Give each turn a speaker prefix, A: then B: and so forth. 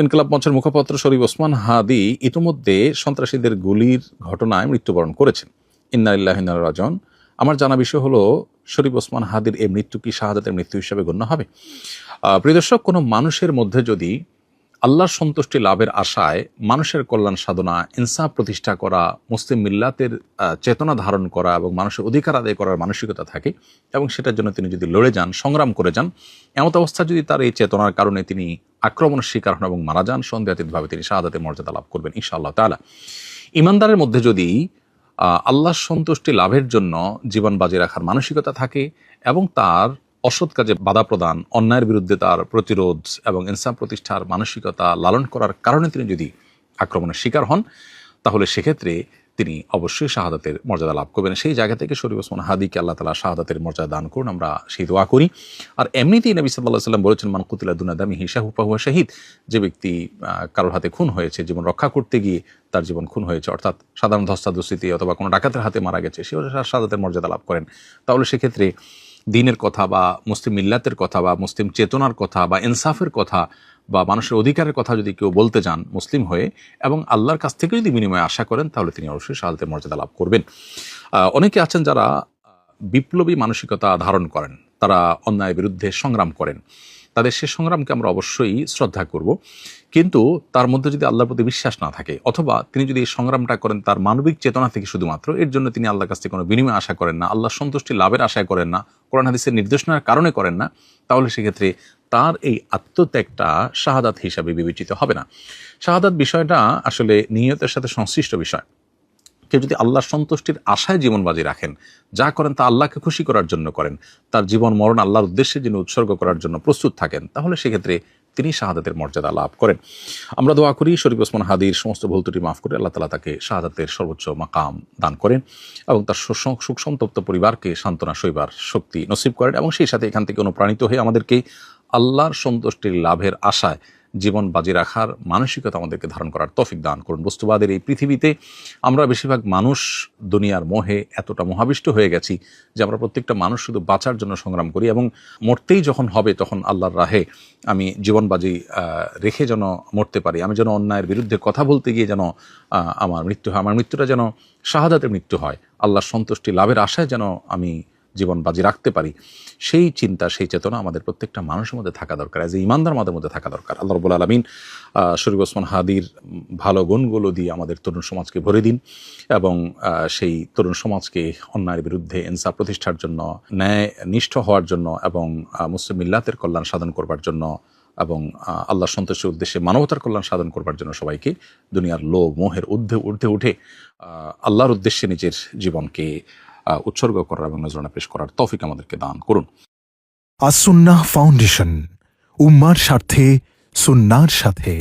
A: ইনকিলাব মঞ্চের মুখপাত্র শরীফ ওসমান হাদি ইতিমধ্যে সন্ত্রাসীদের গুলির ঘটনায় মৃত্যুবরণ করেছেন। ইন্না লিল্লাহি ওয়া ইন্না ইলাইহি রাজিউন। আমার জানা বিষয় হলো, শরীফ ওসমান হাদির এই মৃত্যু কি শাহাদাতের মৃত্যু হিসেবে গণ্য হবে? প্রিয় দর্শক, কোনো মানুষের মধ্যে যদি আল্লাহর সন্তুষ্টি লাভের আশায় মানুষের কল্যাণ সাধনা, ইনসাফ প্রতিষ্ঠা করা, মুসলিম মিল্লাতের চেতনা ধারণ করা এবং মানুষের অধিকার আদায় করার মানসিকতা থাকে এবং সেটার জন্য তিনি যদি লড়ে যান, সংগ্রাম করে যান, এমত অবস্থা যদি তার এই চেতনার কারণে তিনি আক্রমণের শিকার হন এবং মারা যান, সন্দেহাতীতভাবে তিনি শাহাদাতের মর্যাদা লাভ করবেন ইনশাআল্লাহ তাআলা। ইমানদারের মধ্যে যদি আল্লাহর সন্তুষ্টি লাভের জন্য জীবন বাজি রাখার মানসিকতা থাকে এবং তার অসৎ কাজে বাধা প্রদান, অন্যায়ের বিরুদ্ধে তার প্রতিরোধ এবং ইনসাফ প্রতিষ্ঠার মানসিকতা লালন করার কারণে তিনি যদি আক্রমণের শিকার হন, তাহলে সেক্ষেত্রে তিনি অবশ্যই শাহাদাতের মর্যাদা লাভ করবেন। সেই জায়গা থেকে শরীফ ওসমান হাদিকে আল্লাহ তাআলা শাহাদাতের মর্যাদা দান করুন, আমরা সেই দোয়া করি। আর এমনিতেই নবী সাল্লাল্লাহু আলাইহি ওয়াসাল্লাম বলেছেন, মান কুতিলা দুনা দামিহি ফাহুয়া শাহীদ। যে ব্যক্তি কারোর হাতে খুন হয়েছে, জীবন রক্ষা করতে গিয়ে তার জীবন খুন হয়েছে, অর্থাৎ সাধারণ ধস্তাধস্তিতে অথবা কোনো ডাকাতের হাতে মারা গেছে, সেও শাহাদাতের মর্যাদা লাভ করেন। তাহলে সেক্ষেত্রে দ্বীনের কথা বা মুসলিম মিল্লাতের কথা বা মুসলিম চেতনার কথা বা ইনসাফের কথা বা মানুষের অধিকারের কথা যদি কেউ বলতে যান মুসলিম হয়ে এবং আল্লাহর কাছ থেকে যদি বিনিময়ে আশা করেন, তাহলে তিনি অবশ্যই শাহাদাতের মর্যাদা লাভ করবেন। অনেকে আছেন যারা বিপ্লবী মানসিকতা ধারণ করেন, তারা অন্যায়ের বিরুদ্ধে সংগ্রাম করেন, তাদের সে সংগ্রামকে আমরা অবশ্যই শ্রদ্ধা করব, কিন্তু তার মধ্যে যদি আল্লাহর প্রতি বিশ্বাস না থাকে অথবা তিনি যদি এই সংগ্রামটা করেন তার মানবিক চেতনা থেকে শুধুমাত্র, এর জন্য তিনি আল্লাহর কাছ থেকে কোনো বিনিময় আশা করেন না, আল্লাহর সন্তুষ্টি লাভের আশায় করেন না, কোরআন হাদিসের নির্দেশনার কারণে করেন না, তাহলে সেক্ষেত্রে তার এই আত্মত্যাগটা শাহাদাত হিসাবে বিবেচিত হবে না। শাহাদাত বিষয়টা আসলে নিয়তের সাথে সংশ্লিষ্ট বিষয়। কেউ যদি আল্লাহর সন্তুষ্টির আশায় জীবন বাজি রাখেন, যা করেন তা আল্লাহকে খুশি করার জন্য করেন, তার জীবন মরণ আল্লাহর উদ্দেশ্যে যিনি উৎসর্গ করার জন্য প্রস্তুত থাকেন, তাহলে সেক্ষেত্রে তিনি শাহাদাতের মর্যাদা লাভ করেন। আমরা দোয়া করি শরীফ ওসমান হাদির সমস্ত ভুল ত্রুটি মাফ করে আল্লাহ তাআলা তাকে শাহাদাতের সর্বোচ্চ মাকাম দান করেন এবং তার সুখ সন্তপ্ত পরিবারকে সান্ত্বনা সইবার শক্তি নসিব করেন এবং সেই সাথে এখান থেকে অনুপ্রাণিত হয়ে আমাদেরকে আল্লাহর সন্তুষ্টির লাভের আশায় জীবন বাজি রাখার মানসিকতা আমাদেরকে ধারণ করার তৌফিক দান করুন। বস্তুবাদের এই পৃথিবীতে আমরা বেশিরভাগ মানুষ দুনিয়ার মোহে এতটা মোহাবিষ্ট হয়ে গেছি যে আমরা প্রত্যেকটা মানুষ শুধু বাঁচার জন্য সংগ্রাম করি এবং মরতেই যখন হবে তখন আল্লাহর রাহে আমি জীবন বাজি রেখে যেন মরতে পারি, আমি যেন অন্যায়ের বিরুদ্ধে কথা বলতে গিয়ে যেন আমার মৃত্যু হয়, আমার মৃত্যুটা যেন শাহাদাতের মৃত্যু হয়, আল্লাহর সন্তুষ্টি লাভের আশায় যেন আমি জীবন বাজি রাখতে পারি, সেই চিন্তা, সেই চেতনা আমাদের প্রত্যেকটা মানুষের মধ্যে থাকা দরকার, এজ এ ইমানদার আমাদের মধ্যে থাকা দরকার। আল্লাহ রাব্বুল আলামিন শরীফ ওসমান হাদির ভালো গুণগুলো দিয়ে আমাদের তরুণ সমাজকে ভরে দিন এবং সেই তরুণ সমাজকে অন্যায়ের বিরুদ্ধে ইনসাফ প্রতিষ্ঠার জন্য, ন্যায় নিষ্ঠ হওয়ার জন্য এবং মুসলিম মিল্লাতের কল্যাণ সাধন করবার জন্য এবং আল্লাহর সন্তুষ্টির উদ্দেশ্যে মানবতার কল্যাণ সাধন করবার জন্য সবাইকে দুনিয়ার লোভ মোহের ঊর্ধ্বে উঠে আল্লাহর উদ্দেশ্যে নিজের জীবনকে উৎসর্গ করার এবং নজরানা পেশ করার তৌফিক আমাদেরকে দান করুন।
B: আস-সুন্নাহ ফাউন্ডেশন, উম্মার স্বার্থে সুন্নাহর সাথে।